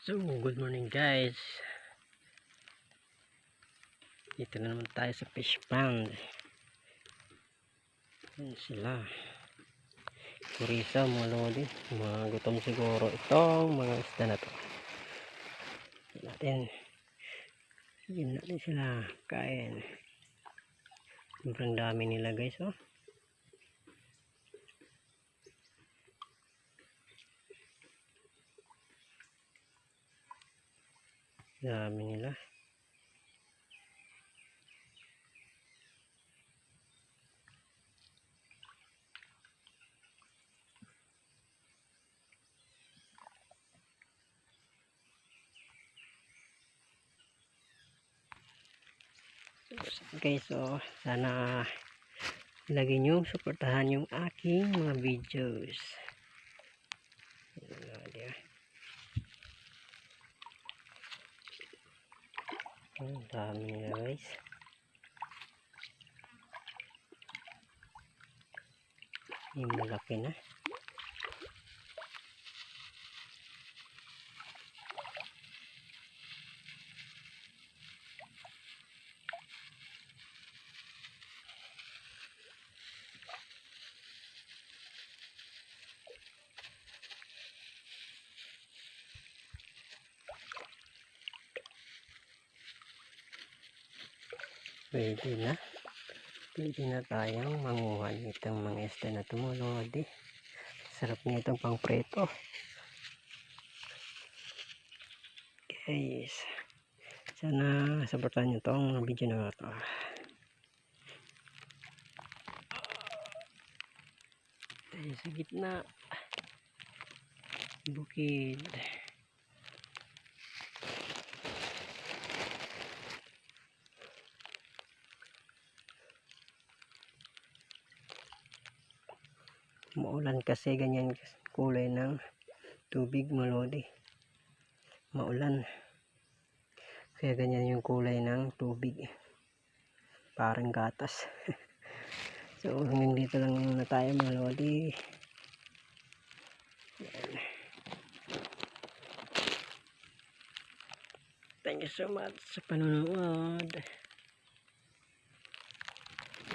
So, good morning guys. Dito na naman tayo sa fish pond. Ayan sila. Kurisa, mga lodi. Mga gutom siguro itong mga isda na to. Sige natin sila kain. Sobrang dami nila guys, oh. Dami nila. Okay, so sana lagi nyo suportahan yung aking mga videos. Ang dami nila guys. Yung malaki na. Pwede na tayong manguha nitong mga isda na tumulod, eh. Sarap nitong pang preto guys. Sana supportan nyo tong video na to. Tayo sa gitna bukid. Maulan kasi ganyan kulay ng tubig, malodi. Maulan kaya ganyan yung kulay ng tubig, parang gatas. So hanggang dito lang muna tayo, malodi. Thank you so much sa panonood.